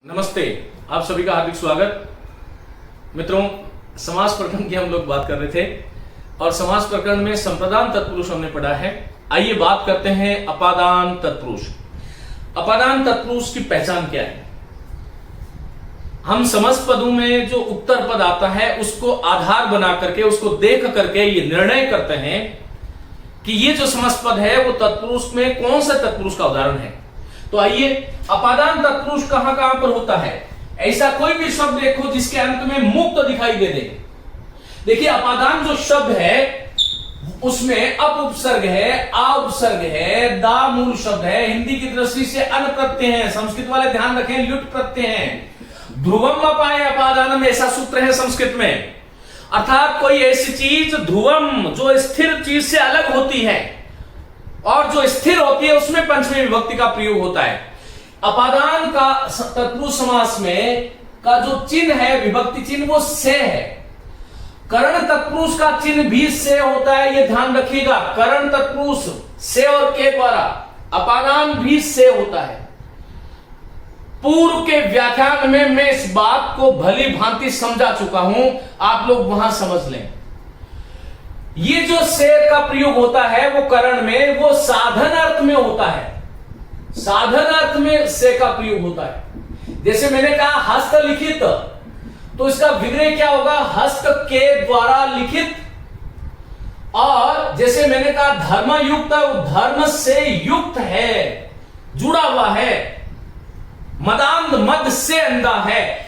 नमस्ते, आप सभी का हार्दिक स्वागत। मित्रों, समास प्रकरण की हम लोग बात कर रहे थे और समास प्रकरण में संप्रदान तत्पुरुष हमने पढ़ा है। आइए बात करते हैं अपादान तत्पुरुष। अपादान तत्पुरुष की पहचान क्या है? हम समस्त पदों में जो उत्तर पद आता है उसको आधार बना करके, उसको देख करके ये निर्णय करते हैं कि ये जो समस्त पद है वो तत्पुरुष में कौन सा तत्पुरुष का उदाहरण है। तो आइए, अपादान तत्पुरुष कहां कहां पर होता है? ऐसा कोई भी शब्द देखो जिसके अंत में मुक्त दिखाई दे दे। देखिए, अपादान जो शब्द है उसमें अप उपसर्ग है, आ उपसर्ग है, दा मूल शब्द है, हिंदी की दृष्टि से अन प्रत्यय है, संस्कृत वाले ध्यान रखें लुट प्रत्यय है। ध्रुवम अपाय अपादानम ऐसा सूत्र है संस्कृत में, अर्थात कोई ऐसी चीज ध्रुवम जो स्थिर चीज से अलग होती है और जो स्थिर होती है उसमें पंचमी विभक्ति का प्रयोग होता है। अपादान का तत्पुरुष समास में का जो चिन्ह है, विभक्ति चिन्ह, वो से है। करण तत्पुरुष का चिन्ह भी से होता है, ये ध्यान रखिएगा। करण तत्पुरुष से और के द्वारा, अपादान भी से होता है। पूर्व के व्याख्यान में मैं इस बात को भली भांति समझा चुका हूं, आप लोग वहां समझ लें। ये जो से का प्रयोग होता है वो करण में, वो साधन अर्थ में होता है। साधन अर्थ में से का प्रयोग होता है। जैसे मैंने कहा हस्तलिखित, तो इसका विग्रह क्या होगा? हस्त के द्वारा लिखित। और जैसे मैंने कहा धर्मयुक्त, धर्म से युक्त है, जुड़ा हुआ है। मदांध, मद से अंधा है।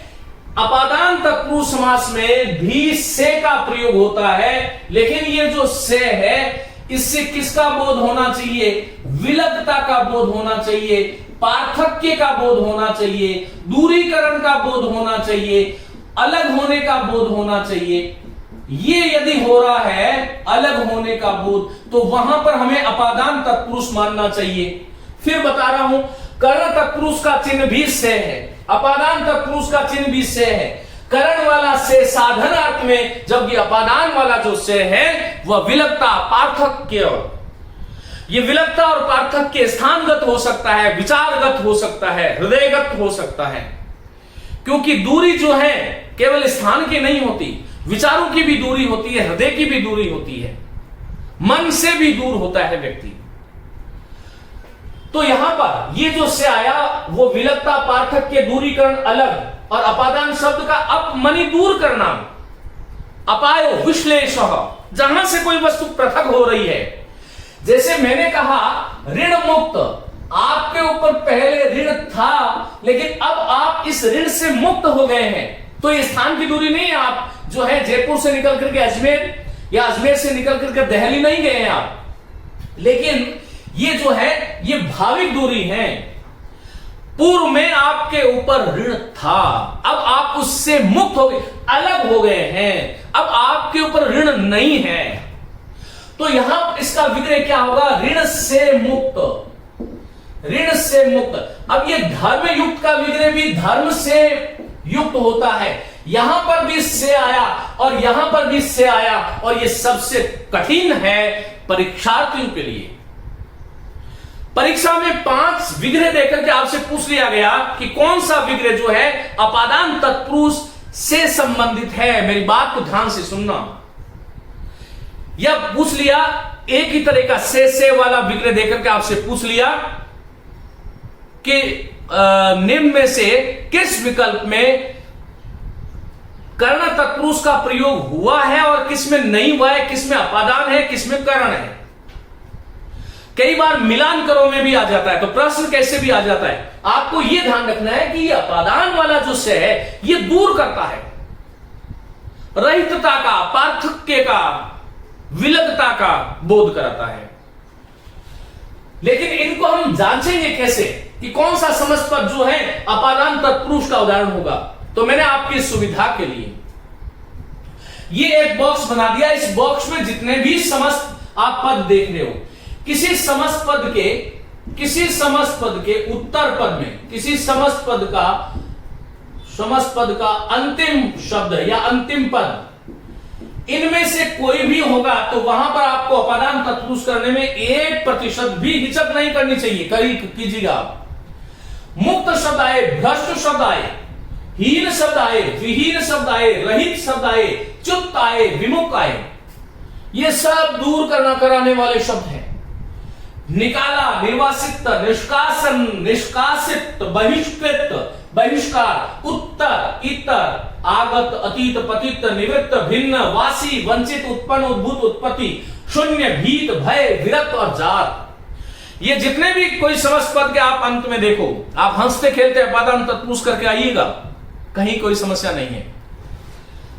अपादान तत्पुरुष समास में भी से का प्रयोग होता है, लेकिन ये जो से है इससे किसका बोध होना चाहिए? विलग्नता का बोध होना चाहिए, पार्थक्य का बोध होना चाहिए, दूरीकरण का बोध होना चाहिए, अलग होने का बोध होना चाहिए। ये यदि हो रहा है अलग होने का बोध, तो वहां पर हमें अपादान तत्पुरुष मानना चाहिए। फिर बता रहा हूं, कर्ण तत्पुरुष का चिन्ह भी से है, अपादान तत्पुरुष का चिन्ह भी से है। करण वाला से साधन अर्थ में, जबकि अपादान वाला जो से है वह विलग्नता, पार्थक्य। ये विलग्नता और पार्थक्य स्थानगत हो सकता है, विचारगत हो सकता है, हृदयगत हो सकता है। क्योंकि दूरी जो है केवल स्थान की नहीं होती, विचारों की भी दूरी होती है, हृदय की भी दूरी होती है, मन से भी दूर होता है व्यक्ति। तो यहां पर ये जो से आया वो विलग्नता, पार्थक्य, दूरीकरण, अलग, और अपादान शब्द का अपमनि दूर करना, अपायो विश्लेष, जहां से कोई वस्तु पृथक हो रही है। जैसे मैंने कहा ऋण मुक्त, आपके ऊपर पहले ऋण था लेकिन अब आप इस ऋण से मुक्त हो गए हैं, तो ये स्थान की दूरी नहीं है। आप जो है जयपुर से निकल करके अजमेर या अजमेर से निकल करके दिल्ली नहीं गए हैं आप, लेकिन ये जो है ये भाविक दूरी है। पूर्व में आपके ऊपर ऋण था, अब आप उससे मुक्त हो गए, अलग हो गए हैं, अब आपके ऊपर ऋण नहीं है। तो यहां इसका विग्रह क्या होगा? ऋण से मुक्त, ऋण से मुक्त। अब ये धर्म युक्त का विग्रह भी धर्म से युक्त होता है। यहां पर भी से आया और यहां पर भी से आया, और ये सबसे कठिन है परीक्षार्थियों के लिए। परीक्षा में 5 विग्रह देकर के आपसे पूछ लिया गया कि कौन सा विग्रह जो है अपादान तत्पुरुष से संबंधित है। मेरी बात को ध्यान से सुनना। यह पूछ लिया, एक ही तरह का से वाला विग्रह देकर के आपसे पूछ लिया कि निम्न में से किस विकल्प में कर्ण तत्पुरुष का प्रयोग हुआ है और किसमें नहीं हुआ है, किसमें अपादान है, किसमें कर्ण है। कई बार मिलान करो में भी आ जाता है, तो प्रश्न कैसे भी आ जाता है। आपको यह ध्यान रखना है कि ये अपादान वाला जो से है ये दूर करता है, रहितता का, पार्थक्य का, विलग्नता का बोध कराता है। लेकिन इनको हम जांचेंगे कैसे कि कौन सा समस्त पद जो है अपादान तत्पुरुष का उदाहरण होगा? तो मैंने आपकी सुविधा के लिए ये एक बॉक्स बना दिया। इस बॉक्स में जितने भी समस्त आप पद देख रहे हो, किसी समस्त पद के उत्तर पद में, किसी समस्त पद का अंतिम शब्द या अंतिम पद, इनमें से कोई भी होगा तो वहां पर आपको अपादान तत्पुरुष करने में 1% भी हिचक नहीं करनी चाहिए। कीजिएगा आप। मुक्त शब्द आए, भ्रष्ट शब्द आए, हीन शब्द आए, विहीन शब्द आए, रहित शब्द आए, च्युत आए, विमुख आए। ये सब दूर करना कराने वाले शब्द हैं। निकाला, निर्वासित, निष्कासन, निष्कासित, बहिष्कृत, बहिष्कार, उत्तर, इतर, आगत, अतीत, पतित, निवृत्त, भिन्न, वासी, वंचित, उत्पन्न, उद्भूत, उत्पत्ति, शून्य, भीत, भय, विरक्त और जात। ये जितने भी कोई समस्त पद के आप अंत में देखो, आप हंसते खेलते अपादान तत्पुरुष करके आइएगा, कहीं कोई समस्या नहीं है।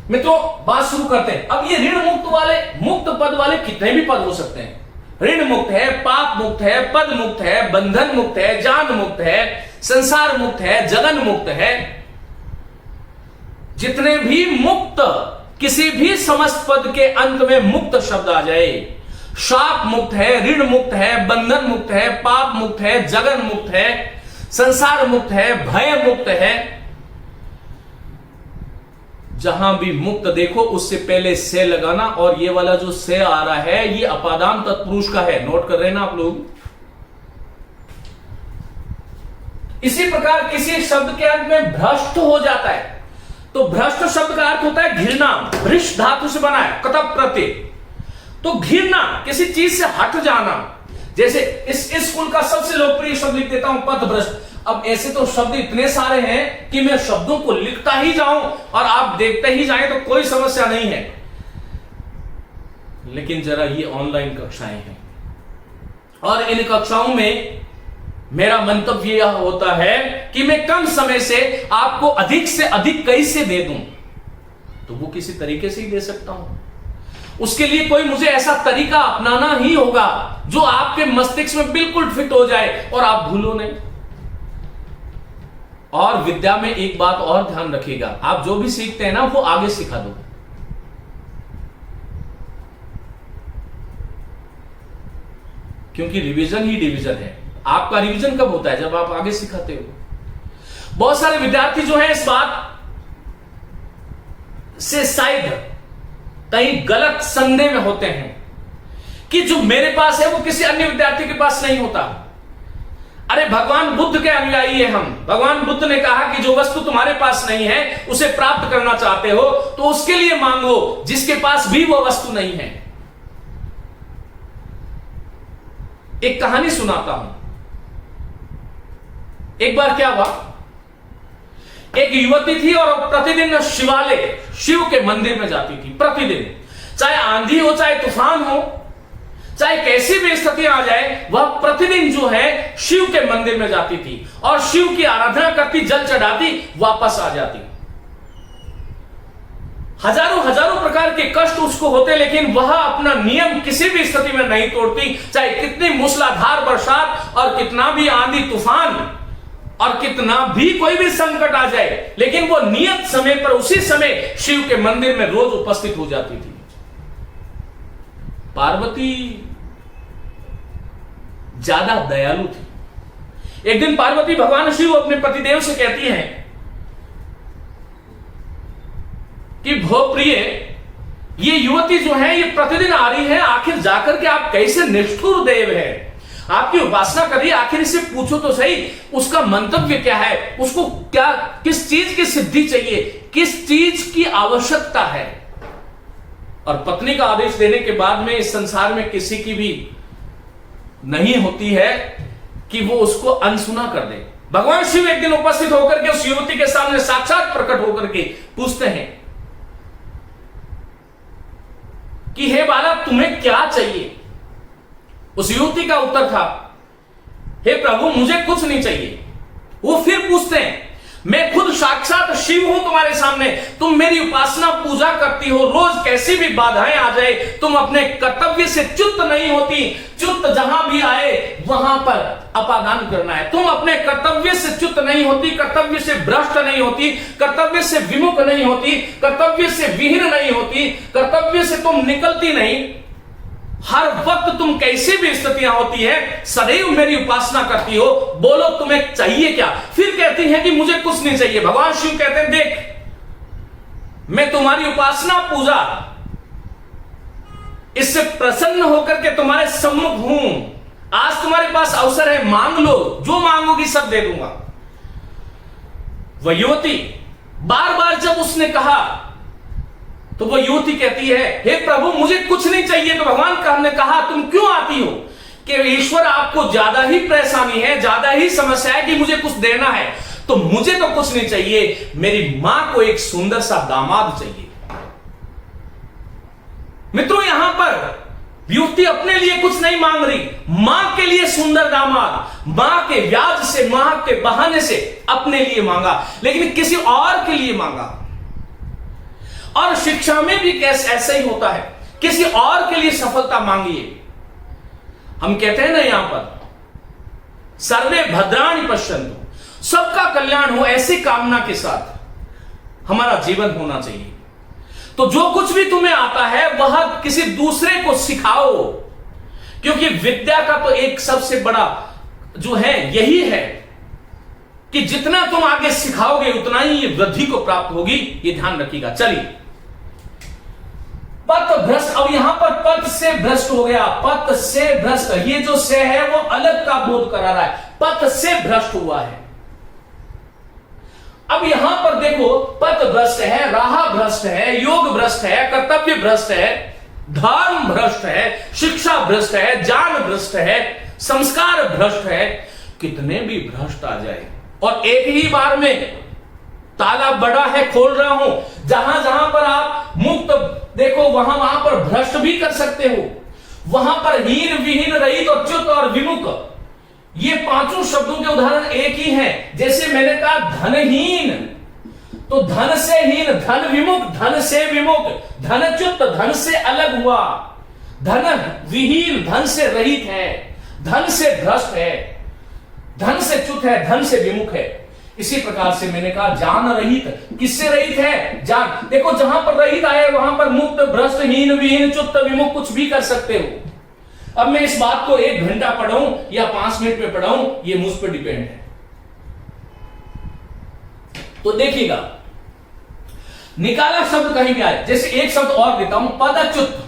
मित्रों, बात शुरू करते हैं। अब ये ऋण मुक्त वाले, मुक्त पद वाले कितने भी पद हो सकते हैं। ऋण मुक्त है, पाप मुक्त है, पद मुक्त है, बंधन मुक्त है, जान मुक्त है, संसार मुक्त है, जगन मुक्त है। जितने भी मुक्त, किसी भी समस्त पद के अंत में मुक्त शब्द आ जाए, शाप मुक्त है, ऋण मुक्त है, बंधन मुक्त है, पाप मुक्त है, जगन मुक्त है, संसार मुक्त है, भय मुक्त है। जहां भी मुक्त देखो उससे पहले से लगाना, और ये वाला जो से आ रहा है ये अपादान तत्पुरुष का है। नोट कर रहे हैं ना आप लोग। इसी प्रकार किसी शब्द के अंत में भ्रष्ट हो जाता है, तो भ्रष्ट शब्द का अर्थ होता है घृणा। भ्रष्ट धातु से बना है, कतप प्रत्यय। तो घृणा, किसी चीज से हट जाना। जैसे इस स्कूल का सबसे लोकप्रिय शब्द लिख देता हूं, पथभ्रष्ट। अब ऐसे तो शब्द इतने सारे हैं कि मैं शब्दों को लिखता ही जाऊं और आप देखते ही जाएं तो कोई समस्या नहीं है। लेकिन जरा ये ऑनलाइन कक्षाएं हैं, और इन कक्षाओं में मेरा मंतव्य यह होता है कि मैं कम समय से आपको अधिक से अधिक कैसे दे दूं, तो वो किसी तरीके से ही दे सकता हूं। उसके लिए कोई मुझे ऐसा तरीका अपनाना ही होगा जो आपके मस्तिष्क में बिल्कुल फिट हो जाए और आप भूलो नहीं। और विद्या में एक बात और ध्यान रखिएगा, आप जो भी सीखते हैं ना वो आगे सिखा दो। क्योंकि रिवीजन ही डिवीजन है। आपका रिवीजन कब होता है? जब आप आगे सिखाते हो। बहुत सारे विद्यार्थी जो हैं इस बात से शायद कहीं गलत संदेह में होते हैं कि जो मेरे पास है वो किसी अन्य विद्यार्थी के पास नहीं होता। अरे भगवान बुद्ध के अनुयायी है हम। भगवान बुद्ध ने कहा कि जो वस्तु तुम्हारे पास नहीं है उसे प्राप्त करना चाहते हो तो उसके लिए मांगो जिसके पास भी वो वस्तु नहीं है। एक कहानी सुनाता हूं। एक बार क्या हुआ, एक युवती थी और प्रतिदिन शिवालय, शिव के मंदिर में जाती थी। प्रतिदिन, चाहे आंधी हो, चाहे तूफान हो, चाहे कैसी भी स्थिति आ जाए, वह प्रतिदिन जो है शिव के मंदिर में जाती थी और शिव की आराधना करती, जल चढ़ाती, वापस आ जाती। हजारों हजारों प्रकार के कष्ट उसको होते, लेकिन वह अपना नियम किसी भी स्थिति में नहीं तोड़ती। चाहे कितनी मूसलाधार बरसात और कितना भी आंधी तूफान और कितना भी कोई भी संकट आ जाए, लेकिन वो नियत समय पर उसी समय शिव के मंदिर में रोज उपस्थित हो जाती थी। पार्वती ज्यादा दयालु थी। एक दिन पार्वती भगवान शिव अपने पतिदेव से कहती हैं कि भो प्रिय, ये युवती जो है ये प्रतिदिन आ रही है, आखिर जाकर के आप कैसे निष्ठुर देव है, आपकी उपासना करिए, आखिर इसे पूछो तो सही उसका मंतव्य क्या है, उसको क्या, किस चीज की सिद्धि चाहिए, किस चीज की आवश्यकता है। और पत्नी का आदेश देने के बाद में इस संसार में किसी की भी नहीं होती है कि वो उसको अनसुना कर दे। भगवान शिव एक दिन उपस्थित होकर के उस युवती के सामने साक्षात प्रकट होकर के पूछते हैं कि हे बालक, तुम्हें क्या चाहिए। उस युवती का उत्तर था, हे प्रभु, मुझे कुछ नहीं चाहिए। वो फिर पूछते हैं, मैं खुद साक्षात शिव हूं तुम्हारे सामने, तुम मेरी उपासना पूजा करती हो, रोज कैसी भी बाधाएं आ जाए तुम अपने कर्तव्य से च्युत नहीं होती। च्युत जहां भी आए वहां पर अपादान करना है। तुम अपने कर्तव्य से च्युत नहीं होती, कर्तव्य से भ्रष्ट नहीं होती, कर्तव्य से विमुख नहीं होती, कर्तव्य से विहीन नहीं होती, कर्तव्य से तुम निकलती नहीं। हर वक्त तुम कैसी भी स्थितियां होती है सदैव मेरी उपासना करती हो। बोलो तुम्हें चाहिए क्या। फिर कहती है कि मुझे कुछ नहीं चाहिए। भगवान शिव कहते हैं, देख, मैं तुम्हारी उपासना पूजा इससे प्रसन्न होकर के तुम्हारे सम्मुख हूं। आज तुम्हारे पास अवसर है, मांग लो, जो मांगोगी सब दे दूंगा। वह युवती बार बार जब उसने कहा तो वह युवती कहती है, हे प्रभु मुझे कुछ नहीं चाहिए। तो भगवान का हमने कहा तुम क्यों आती हो? कि ईश्वर आपको ज्यादा ही परेशानी है, ज्यादा ही समस्या है कि मुझे कुछ देना है। तो मुझे तो कुछ नहीं चाहिए, मेरी मां को एक सुंदर सा दामाद चाहिए। मित्रों यहां पर युवती अपने लिए कुछ नहीं मांग रही, मां के लिए सुंदर दामाद, मां के व्याज से, मां के बहाने से अपने लिए मांगा, लेकिन किसी और के लिए मांगा। और शिक्षा में भी कैसे ऐसा ही होता है, किसी और के लिए सफलता मांगिए। हम कहते हैं ना यहां पर सर्वे भद्राणि पश्यन्तु, सबका कल्याण हो, ऐसी कामना के साथ हमारा जीवन होना चाहिए। तो जो कुछ भी तुम्हें आता है वह किसी दूसरे को सिखाओ, क्योंकि विद्या का तो एक सबसे बड़ा जो है यही है कि जितना तुम आगे सिखाओगे उतना ही ये वृद्धि को प्राप्त होगी, ये ध्यान रखिएगा। चलिए, पथ भ्रष्ट, अब यहां पर पथ से भ्रष्ट हो गया, पथ से भ्रष्ट, ये जो से है वो अलग का बोध करा रहा है, पथ से भ्रष्ट हुआ है। अब यहां पर देखो, पथ भ्रष्ट है, राह भ्रष्ट है, योग भ्रष्ट है, कर्तव्य भ्रष्ट है, धर्म भ्रष्ट है, शिक्षा भ्रष्ट है, ज्ञान भ्रष्ट है, संस्कार भ्रष्ट है। कितने भी भ्रष्ट आ जाए और एक ही बार में ताला बड़ा है खोल रहा हूं, जहां जहां पर आप मुक्त देखो वहां पर भ्रष्ट भी कर सकते हो। वहां पर हीन, विहीन, रहित और च्युत और विमुख, ये पांचों शब्दों के उदाहरण एक ही हैं। जैसे मैंने कहा धनहीन, तो धन से हीन, धन विमुख, धन से विमुख, धनच्युत, धन से अलग हुआ, धन विहीन, धन से रहित है, धन से भ्रष्ट है, धन से च्युत है, धन से विमुख है। इसी प्रकार से मैंने कहा ज्ञान रहित, किससे रहित है? ज्ञान। देखो जहां पर रहित आए वहां पर मुक्त, भ्रष्ट, हीन, विहीन, च्युत, विमुख कुछ भी कर सकते हो। अब मैं इस बात को 1 घंटा पढ़ाऊं या 5 मिनट में पढ़ाऊं, ये मुझ पर डिपेंड है। तो देखिएगा, निकाला शब्द कहीं भी आए, जैसे एक शब्द और देता हूं, पदच्युत।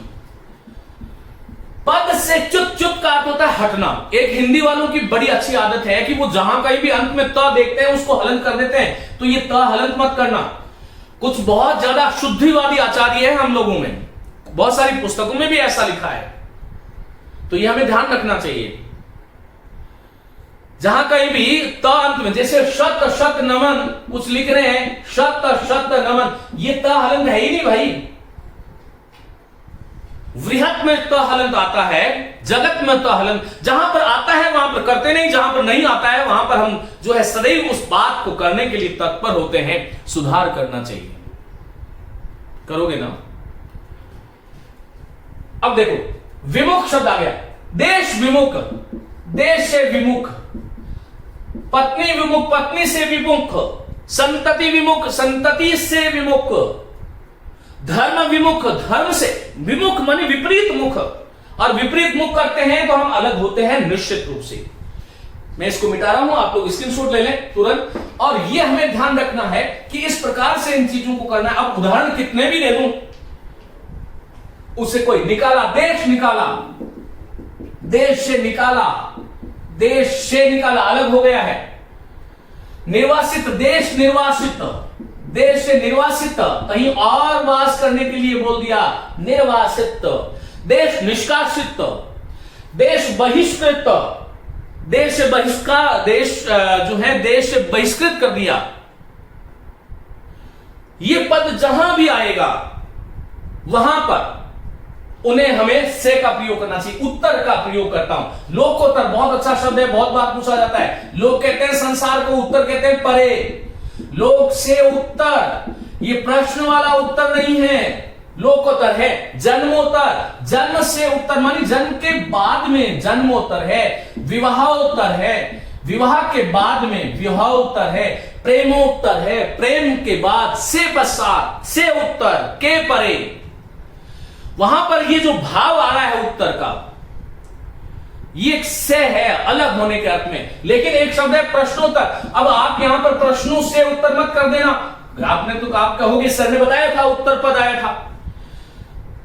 पद से च्युत, च्युत का अर्थ होता है हटना। एक हिंदी वालों की बड़ी अच्छी आदत है कि वो जहां कहीं भी अंत में त देखते हैं उसको हलन कर देते हैं। तो ये त हलन मत करना। कुछ बहुत ज्यादा शुद्धिवादी आचार्य है हम लोगों में, बहुत सारी पुस्तकों में भी ऐसा लिखा है, तो ये हमें ध्यान रखना चाहिए। जहां कहीं भी त अंत में, जैसे शत शत नमन कुछ लिख रहे हैं, शत शत नमन, ये त हलन है ही नहीं भाई। वृहत में त हलन आता है, जगत में त हलन, जहां पर आता है वहां पर करते नहीं, जहां पर नहीं आता है वहां पर हम जो है सदैव उस बात को करने के लिए तत्पर होते हैं। सुधार करना चाहिए, करोगे ना? अब देखो, विमुख शब्द आ गया, देश विमुख, देश से विमुख, पत्नी विमुख, पत्नी से विमुख, संतति विमुख, संतति से विमुख, धर्म विमुख, धर्म से विमुख माने विपरीत मुख, और विपरीत मुख करते हैं तो हम अलग होते हैं निश्चित रूप से। मैं इसको मिटा रहा हूं, आप लोग स्क्रीनशॉट ले लें तुरंत। और ये हमें ध्यान रखना है कि इस प्रकार से इन चीजों को करना है। अब उदाहरण कितने भी ले लूं, उसे कोई निकाला, देश निकाला, देश से निकाला, देश से निकाला, अलग हो गया है। निर्वासित, देश निर्वासित, देश से निर्वासित, कहीं और वास करने के लिए बोल दिया, निर्वासित। देश निष्कासित, देश बहिष्कृत, देश से बहिष्कार, देश जो है देश से बहिष्कृत कर दिया। ये पद जहां भी आएगा वहां पर उन्हें हमें से का प्रयोग करना चाहिए। उत्तर का प्रयोग करता हूं, लोकोत्तर बहुत अच्छा शब्द है, बहुत बार पूछा जाता है। लोग कहते हैं संसार को, उत्तर कहते हैं परे। लोक से उत्तर, ये प्रश्न वाला उत्तर नहीं है, लोकोत्तर है। जन्मोत्तर, जन्म से उत्तर मानी जन्म के बाद में जन्मोत्तर है। विवाहोत्तर है, विवाह के बाद में विवाहोत्तर है। प्रेमोत्तर है, प्रेम के बाद से पश्चात, से उत्तर, के परे। वहां पर ये जो भाव आ रहा है उत्तर का, ये से है अलग होने के अर्थ में। लेकिन एक शब्द है प्रश्नोत्तर। अब आप यहां पर प्रश्नों से उत्तर मत कर देना, आपने तो आप कहोगे सर ने बताया था उत्तर पद आया था।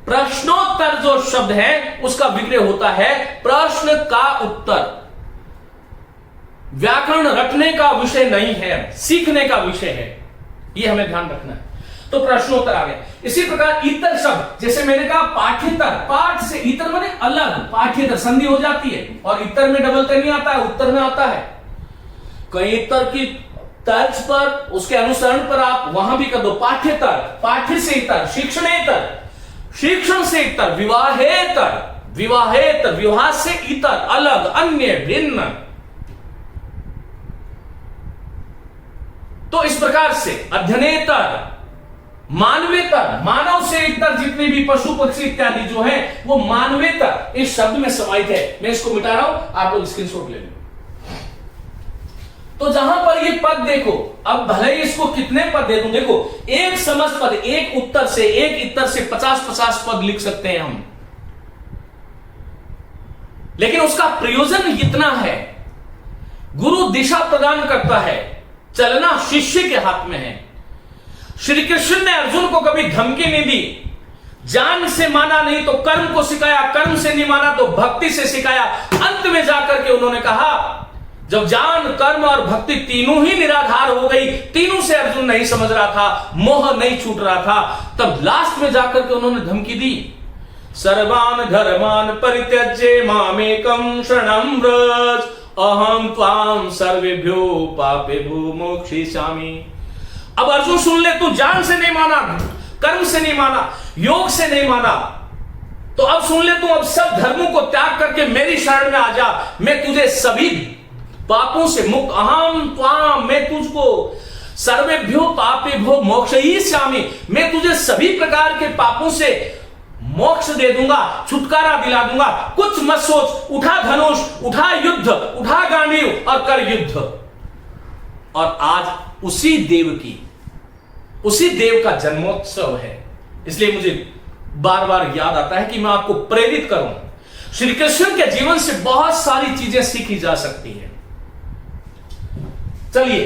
प्रश्नोत्तर जो शब्द है उसका विग्रह होता है प्रश्न का उत्तर। व्याकरण रटने का विषय नहीं है, सीखने का विषय है, यह हमें ध्यान रखना है। तो प्रश्नोत्तर आ गया। इसी प्रकार इतर शब्द, जैसे मैंने कहा पाठ्यतर, पाठ से इतर माने अलग, पाठ्यतर संधि हो जाती है और इतर में डबल तर नहीं आता है, उत्तर में आता है। कहीं इतर की तर्ज पर, उसके अनुसरण पर आप वहां भी कर दो पाठ्यतर, पाठ्य से इतर, शिक्षणेतर, शिक्षण से इतर, विवाहेतर, विवाहेतर, विवाह से इतर, अलग, अन्य, भिन्न। तो इस प्रकार से अध्ययनेतर, मानवेतर, मानव से इतर जितने भी पशु पक्षी इत्यादि जो है वो मानवेतर इस शब्द में समाहित है। मैं इसको मिटा रहा हूं, आप लोग स्क्रीनशॉट ले लो। तो जहां पर ये पद देखो, अब भले ही इसको कितने पद दे दूं, देखो एक समस्त पद, एक उत्तर से, एक इतर से 50-50 पद लिख सकते हैं हम, लेकिन उसका प्रयोजन इतना है, गुरु दिशा प्रदान करता है, चलना शिष्य के हाथ में है। श्री कृष्ण ने अर्जुन को कभी धमकी नहीं दी, जान से माना नहीं तो कर्म को सिखाया, कर्म से नहीं माना तो भक्ति से सिखाया। अंत में जाकर के उन्होंने कहा, जब जान, कर्म और भक्ति तीनों ही निराधार हो गई, तीनों से अर्जुन नहीं समझ रहा था, मोह नहीं छूट रहा था, तब लास्ट में जाकर के उन्होंने धमकी दी, सर्वान धर्मान परित्यज्य मामेकं शरणं व्रज अहम त्वाम सर्वेभ्यो पापेभ्यो मोक्षयिष्यामि। अब अर्जुन सुन ले, तू जान से नहीं माना, कर्म से नहीं माना, योग से नहीं माना, तो अब सुन ले, तू अब सब धर्मों को त्याग करके मेरी शरण में आ जा, मैं तुझे सभी पापों से मुक्त, अहम त्वाम, मैं तुझको सर्वेभ्यो पापेभ्यो मोक्षयिष्यामि, मैं तुझे सभी प्रकार के पापों से मोक्ष दे दूंगा, छुटकारा दिला दूंगा, कुछ मत सोच, उठा धनुष, उठा युद्ध, उठा गांडीव और कर युद्ध। और आज उसी देव का जन्मोत्सव है, इसलिए मुझे बार बार याद आता है कि मैं आपको प्रेरित करूं। श्री कृष्ण के जीवन से बहुत सारी चीजें सीखी जा सकती है। चलिए,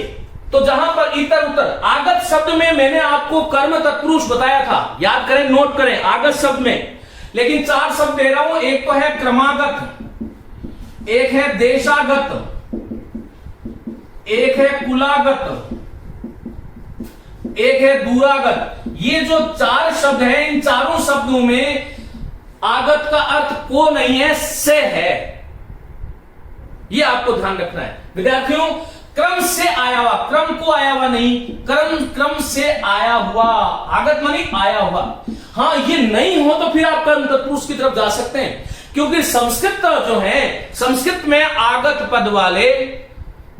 तो जहां पर इतर उतर, आगत शब्द में मैंने आपको कर्म तत्पुरुष बताया था, याद करें, नोट करें, आगत शब्द में, लेकिन 4 शब्द दे रहा हूं। एक तो है क्रमागत, एक है देशागत, एक है कुलागत, एक है दूरागत। ये जो 4 शब्द हैं, इन चारों शब्दों में आगत का अर्थ को नहीं है, से है, ये आपको ध्यान रखना है विद्यार्थियों। क्रम से आया हुआ, क्रम को आया हुआ नहीं, क्रम से आया हुआ, आगत मानी आया हुआ। हाँ, ये नहीं हो तो फिर आप कर्म तत्पुरुष की तरफ जा सकते हैं, क्योंकि संस्कृत जो है, संस्कृत में आगत पद वाले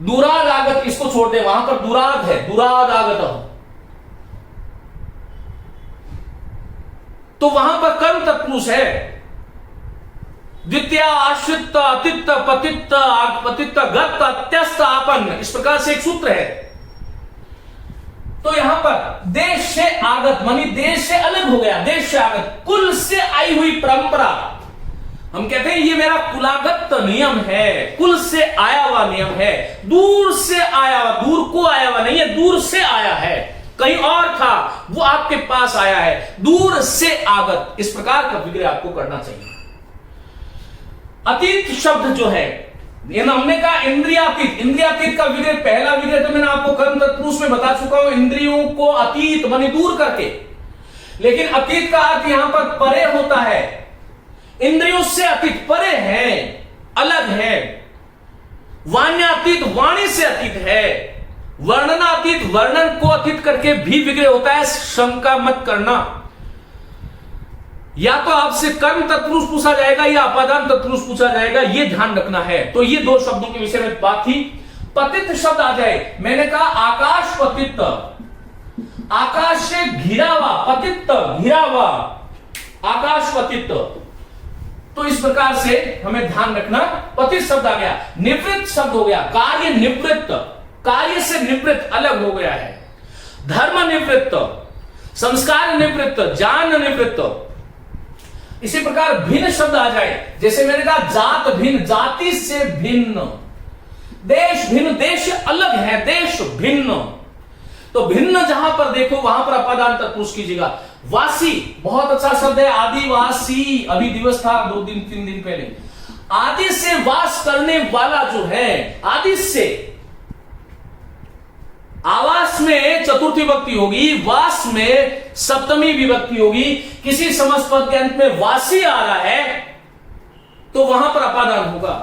दुराद आगत, इसको छोड़ दे, वहां पर दुराद है, दुराद आगत, तो वहां पर कर्म तत्पुरुष है। द्वितीय आश्रित, अतित्त, पतित्त, पतित्त, गत, अत्यस्त, आपन, इस प्रकार से एक सूत्र है। तो यहां पर देश से आगत मानी देश से अलग हो गया, देश से आगत, कुल से आई हुई परंपरा, हम कहते हैं ये मेरा कुलागत नियम है, कुल से आया हुआ नियम है। दूर से आया हुआ, दूर को आया हुआ नहीं है, दूर से आया है, कहीं और था, वो आपके पास आया है, दूर से आगत, इस प्रकार का विग्रह आपको करना चाहिए। अतीत शब्द जो है, हमने कहा इंद्रियातीत, इंद्रियातीत का विग्रह, पहला विग्रह तो मैंने आपको कर्म तत्पुरुष में बता चुका हूं, इंद्रियों को अतीत माने दूर करके, लेकिन अतीत का अर्थ यहां पर परे होता है, इंद्रियों से अतीत, परे है, अलग है। वाण्यातीत, वाणी से अतीत है। वर्णनातीत, वर्णन को अतीत करके भी विग्रह होता है, शंका मत करना। या तो आपसे कर्म तत्पुरुष पूछा जाएगा या अपादान तत्पुरुष पूछा जाएगा, ये ध्यान रखना है। तो ये 2 शब्दों के विषय में बात थी। पतित शब्द आ जाए, मैंने कहा आकाश पतित, आकाश से घिरा हुआ, पतित घिरा हुआ, आकाश पतित। तो इस प्रकार से हमें ध्यान रखना, पतित शब्द आ गया। निवृत्त शब्द हो गया, कार्य निवृत्त, कार्य से निवृत्त अलग हो गया है। धर्म निवृत्त, संस्कार निवृत्त, ज्ञान निवृत्त। इसी प्रकार भिन्न शब्द आ जाए, जैसे मैंने कहा जात भिन्न, जाति से भिन्न, देश भिन्न, देश अलग है, देश भिन्न। तो भिन्न जहां पर देखो वहां पर अपादान तत्पुरुष कीजिएगा। वासी बहुत अच्छा शब्द है, आदिवासी, अभी दिवस था 2-3 दिन पहले। आदि से वास करने वाला जो है, आदि से, आवास में चतुर्थी विभक्ति होगी, वास में सप्तमी विभक्ति होगी। किसी समास पद के अंत में वासी आ रहा है तो वहां पर अपादान होगा।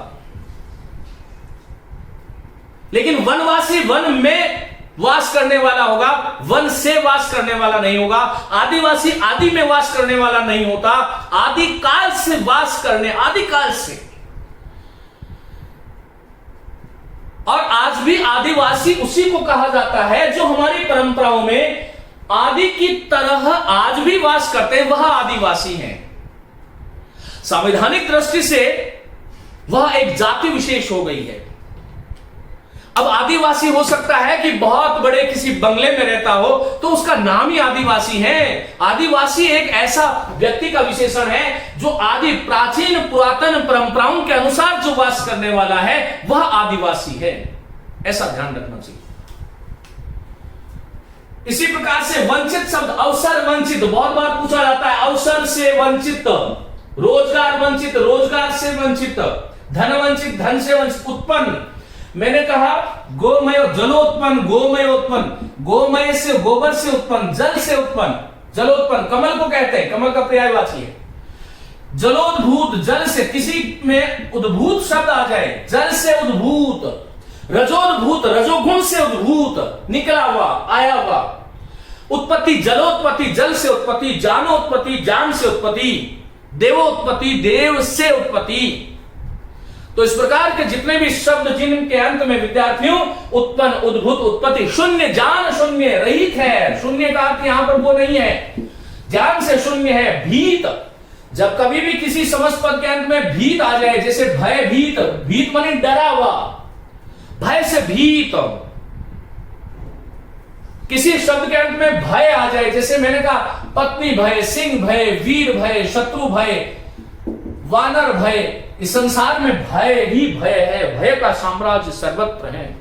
लेकिन वनवासी वन में वास करने वाला होगा, वन से वास करने वाला नहीं होगा। आदिवासी आदि में वास करने वाला नहीं होता, आदिकाल से वास करने, आदिकाल से। और आज भी आदिवासी उसी को कहा जाता है जो हमारी परंपराओं में आदि की तरह आज भी वास करते हैं, वह आदिवासी हैं। संवैधानिक दृष्टि से वह एक जाति विशेष हो गई है। अब आदिवासी हो सकता है कि बहुत बड़े किसी बंगले में रहता हो तो उसका नाम ही आदिवासी है। आदिवासी एक ऐसा व्यक्ति का विशेषण है जो आदि प्राचीन पुरातन परंपराओं के अनुसार जो वास करने वाला है वह आदिवासी है। ऐसा ध्यान रखना चाहिए। इसी प्रकार से वंचित शब्द, अवसर वंचित, बहुत बार पूछा जाता है। अवसर से वंचित, रोजगार वंचित, रोजगार से वंचित, धन वंचित, धन से वंचित, उत्पन्न। मैंने कहा गोमय, जलोत्पन्न, गोमय उत्पन्न, गोमय से गोबर से उत्पन्न, जल से उत्पन्न, जलोत्पन्न। कमल को कहते हैं, कमल का पर्यायवाची है। जलोद्भूत, जल से, किसी में उद्भूत शब्द आ जाए, जल से उद्भूत। रजोद्भूत, रजोगुण से उद्भूत, निकला हुआ, आया हुआ। उत्पत्ति, जलोत्पत्ति, जल से उत्पत्ति, जानोत्पत्ति, जान से उत्पत्ति, देवोत्पत्ति, देव से उत्पत्ति। तो इस प्रकार के जितने भी शब्द जिनके अंत में विद्यार्थियों उत्पन्न, उद्भूत, उत्पत्ति, शून्य, जान शून्य, रहित है, शून्य का अर्थ यहां पर वो नहीं है, जान से शून्य है। भीत, जब कभी भी किसी समस्त पद के अंत में भीत आ जाए, जैसे भय भीत, भीत माने डरा हुआ, भय से भीत। किसी शब्द के अंत में भय आ जाए, जैसे मैंने कहा पत्नी भय, सिंह भय, वीर भय, शत्रु भय, वानर भय। इस संसार में भय ही भय है, भय का साम्राज्य सर्वत्र है।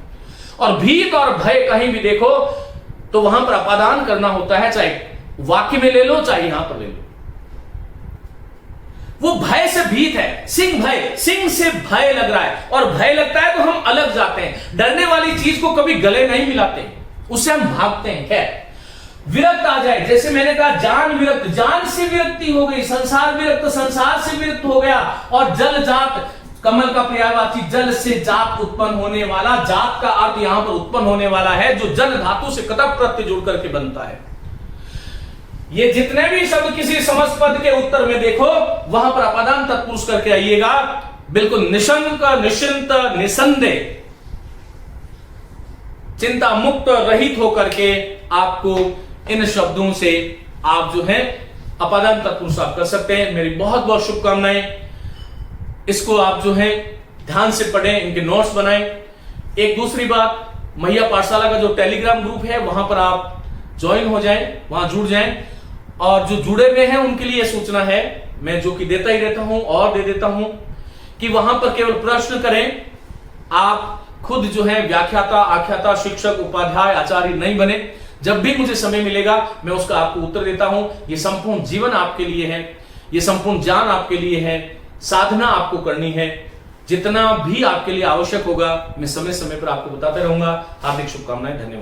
और भीत और भय कहीं भी देखो तो वहां पर अपादान करना होता है, चाहे वाक्य में ले लो चाहे यहां पर ले लो। वो भय से भीत है। सिंह भय, सिंह से भय लग रहा है, और भय लगता है तो हम अलग जाते हैं। डरने वाली चीज को कभी गले नहीं मिलाते, उससे हम भागते हैं। खैर, विरक्त आ जाए, जैसे मैंने कहा जान विरक्त, जान से विरक्ति हो गई, संसार विरक्त, संसार से विरक्त हो गया। और जल जात, कमल का पर्यायवाची, जल से जात उत्पन्न होने वाला। जात का अर्थ यहां पर उत्पन्न होने वाला है, जो जल धातु से कतक प्रत्यय जुड़ करके बनता है। ये जितने भी शब्द किसी समस्त पद के उत्तर में देखो वहां पर अपादान तत्पुरुष करके आइएगा, बिल्कुल निशंक, निश्चिंत, निसंदेह, चिंता मुक्त, रहित होकर के आपको इन शब्दों से आप जो है अपादान तत्पुरुष आप कर सकते हैं। मेरी बहुत बहुत शुभकामनाएं। इसको आप जो है ध्यान से पढ़ें, इनके नोट्स बनाएं। एक दूसरी बात, मैया पाठशाला का जो टेलीग्राम ग्रुप है वहां पर आप ज्वाइन हो जाएं, वहां जुड़ जाएं। और जो जुड़े हुए हैं उनके लिए सूचना है, मैं जो कि देता ही रहता हूं और दे देता हूं, कि वहां पर केवल प्रश्न करें। आप खुद जो है व्याख्याता, आख्याता, शिक्षक, उपाध्याय, आचार्य नहीं बने। जब भी मुझे समय मिलेगा मैं उसका आपको उत्तर देता हूं। ये संपूर्ण जीवन आपके लिए है, ये संपूर्ण ज्ञान आपके लिए है, साधना आपको करनी है। जितना भी आपके लिए आवश्यक होगा मैं समय समय पर आपको बताते रहूंगा। हार्दिक शुभकामनाएं, धन्यवाद।